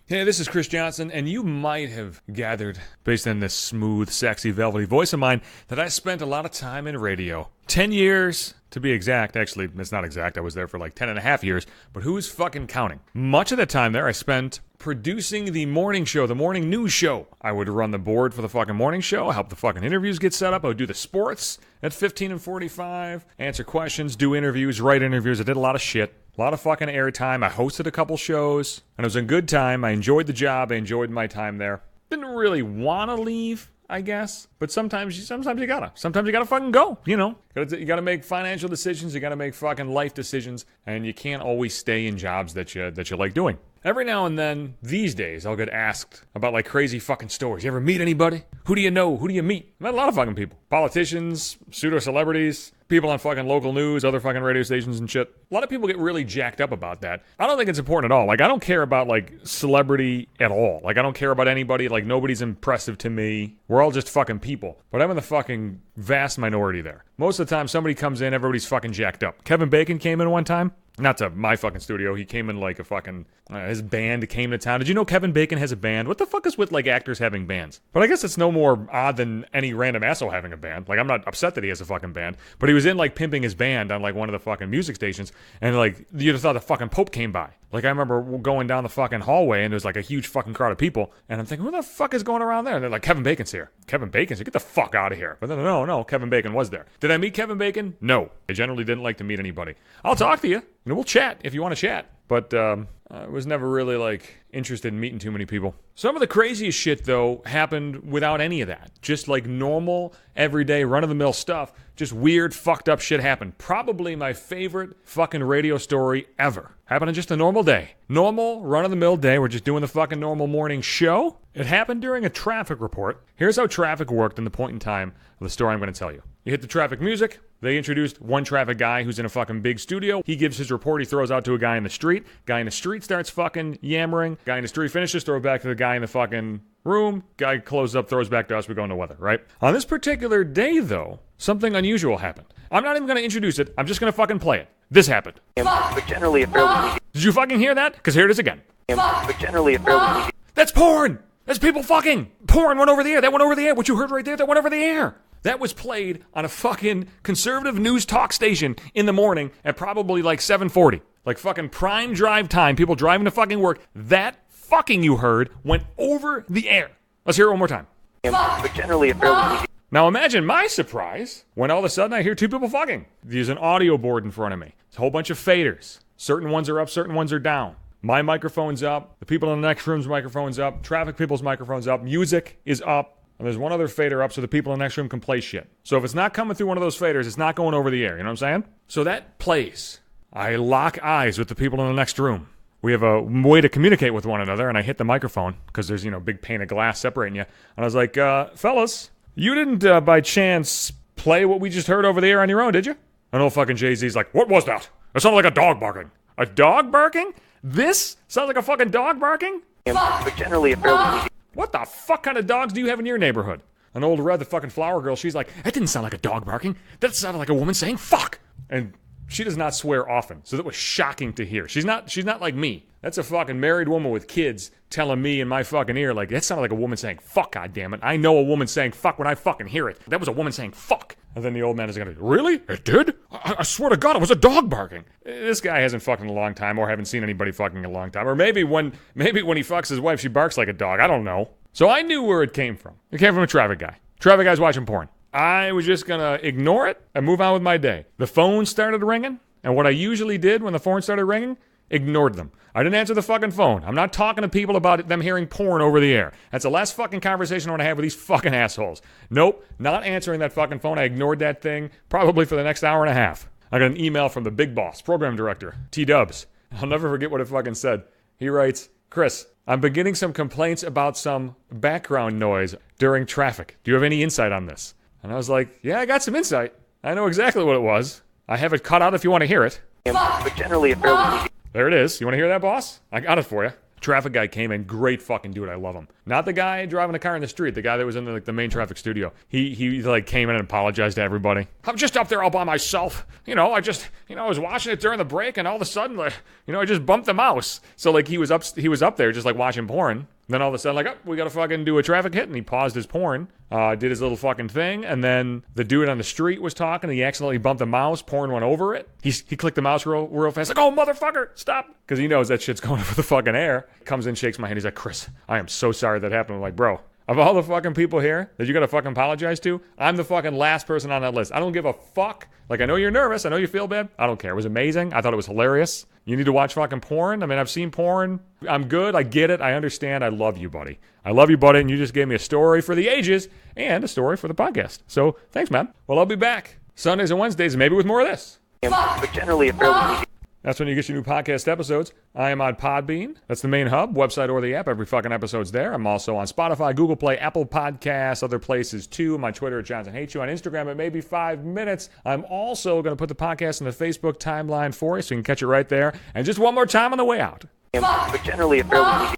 Hey, this is Chris Johnson, and you might have gathered, based on this smooth, sexy, velvety voice of mine, that I spent a lot of time in radio. 10 years, to be exact. Actually, it's not exact. I was there for like 10 and a half years, but who's fucking counting? Much of the time there I spent producing the morning show, the morning news show. I would run the board for the fucking morning show, help the fucking interviews get set up. I would do the sports at 15 and 45, answer questions, do interviews, write interviews. I did a lot of shit. A lot of fucking airtime. I hosted a couple shows, and it was a good time. I enjoyed the job. I enjoyed my time there. Didn't really want to leave, I guess. But sometimes you gotta. Sometimes you gotta fucking go, you know. You gotta make financial decisions. You gotta make fucking life decisions. And you can't always stay in jobs that you like doing. Every now and then, these days, I'll get asked about like crazy fucking stories. You ever meet anybody? Who do you know? Who do you meet? I met a lot of fucking people. Politicians, pseudo-celebrities, people on fucking local news, other fucking radio stations and shit. A lot of people get really jacked up about that. I don't think it's important at all. Like, I don't care about, like, celebrity at all. Like, I don't care about anybody. Like, nobody's impressive to me. We're all just fucking people. But I'm in the fucking vast minority there. Most of the time, somebody comes in, everybody's fucking jacked up. Kevin Bacon came in one time. Not to my fucking studio. He came in like a fucking... his band came to town. Did you know Kevin Bacon has a band? What the fuck is with, like, actors having bands? But I guess it's no more odd than any random asshole having a band. Like, I'm not upset that he has a fucking band. But he was in, like, pimping his band on, like, one of the fucking music stations. And, like, you'd have thought the fucking Pope came by. Like, I remember going down the fucking hallway, and there's, like, a huge fucking crowd of people. And I'm thinking, who the fuck is going around there? And they're like, Kevin Bacon's here. Kevin Bacon's here? Get the fuck out of here. But then, no, Kevin Bacon was there. Did I meet Kevin Bacon? No. I generally didn't like to meet anybody. I'll talk to you. You know, we'll chat if you want to chat. But I was never really, like, interested in meeting too many people. Some of the craziest shit, though, happened without any of that. Just, like, normal, everyday, run-of-the-mill stuff. Just weird, fucked up shit happened. Probably my favorite fucking radio story ever. Happened on just a normal day. Normal, run-of-the-mill day. We're just doing the fucking normal morning show. It happened during a traffic report. Here's how traffic worked in the point in time of the story I'm going to tell you. You hit the traffic music. They introduced one traffic guy who's in a fucking big studio. He gives his report. He throws out to a guy in the street. Guy in the street starts fucking yammering. Guy in the street finishes, throw it back to the guy in the fucking room. Guy closes up, throws back to us. We go into weather, right? On this particular day, though, something unusual happened. I'm not even going to introduce it. I'm just going to fucking play it. This happened. But generally a fairly... Did you fucking hear that? Because here it is again. But generally a fairly... That's porn! That's people fucking! Porn went over the air. That went over the air. What you heard right there, that went over the air. That was played on a fucking conservative news talk station in the morning at probably like 7:40. Like fucking prime drive time, people driving to fucking work. That fucking you heard went over the air. Let's hear it one more time. But generally a fairly... Now imagine my surprise when all of a sudden I hear two people fucking. There's an audio board in front of me. It's a whole bunch of faders. Certain ones are up, certain ones are down. My microphone's up. The people in the next room's microphone's up. Traffic people's microphone's up. Music is up. And there's one other fader up so the people in the next room can play shit. So if it's not coming through one of those faders, it's not going over the air. You know what I'm saying? So that plays. I lock eyes with the people in the next room. We have a way to communicate with one another, and I hit the microphone because there's, big pane of glass separating you. And I was like, fellas, you didn't by chance play what we just heard over the air on your own, did you? And old fucking Jay-Z's like, what was that? It sounded like a dog barking. A dog barking? This sounds like a fucking dog barking? But generally a fairly... What the fuck kind of dogs do you have in your neighborhood? An old Red, the fucking flower girl, she's like, that didn't sound like a dog barking. That sounded like a woman saying fuck. And she does not swear often, so that was shocking to hear. She's not like me. That's a fucking married woman with kids telling me in my fucking ear, like, that sounded like a woman saying fuck, goddammit. I know a woman saying fuck when I fucking hear it. That was a woman saying fuck. And then the old man is gonna, really? It did? I swear to God, it was a dog barking. This guy hasn't fucked in a long time, or haven't seen anybody fucking in a long time. Or maybe when he fucks his wife, she barks like a dog. I don't know. So I knew where it came from. It came from a traffic guy. Traffic guy's watching porn. I was just gonna ignore it and move on with my day. The phone started ringing, and what I usually did when the phone started ringing, ignored them. I didn't answer the fucking phone. I'm not talking to people about them hearing porn over the air. That's the last fucking conversation I want to have with these fucking assholes. Nope, not answering that fucking phone. I ignored that thing probably for the next hour and a half. I got an email from the big boss, program director, T-Dubs. I'll never forget what it fucking said. He writes, Chris, I'm beginning some complaints about some background noise during traffic. Do you have any insight on this? And I was like, yeah, I got some insight. I know exactly what it was. I have it cut out if you want to hear it. But generally a fairly... There it is. You want to hear that, boss? I got it for you. Traffic guy came in, great fucking dude, I love him. Not the guy driving the car in the street, the guy that was in the main traffic studio. He like came in and apologized to everybody. I'm just up there all by myself. I was watching it during the break, and all of a sudden, like, I just bumped the mouse. So like he was up there just like watching porn. Then all of a sudden, like, oh, we gotta fucking do a traffic hit, and he paused his porn, did his little fucking thing, and then the dude on the street was talking, and he accidentally bumped the mouse, porn went over it. He clicked the mouse real fast, like, oh, motherfucker, stop! Because he knows that shit's going over the fucking air. Comes in, shakes my hand, he's like, Chris, I am so sorry that happened. I'm like, bro, of all the fucking people here that you gotta fucking apologize to, I'm the fucking last person on that list. I don't give a fuck. Like, I know you're nervous, I know you feel bad, I don't care. It was amazing, I thought it was hilarious. You need to watch fucking porn. I mean, I've seen porn. I'm good. I get it. I understand. I love you, buddy. I love you, buddy. And you just gave me a story for the ages and a story for the podcast. So thanks, man. Well, I'll be back Sundays and Wednesdays, maybe with more of this. But generally a fairly easy. That's when you get your new podcast episodes. I am on Podbean. That's the main hub, website or the app. Every fucking episode's there. I'm also on Spotify, Google Play, Apple Podcasts, other places too. I'm on Twitter at Johnson Hates You. On Instagram at maybe 5 minutes. I'm also going to put the podcast in the Facebook timeline for you so you can catch it right there. And just one more time on the way out. But generally a fairly easy.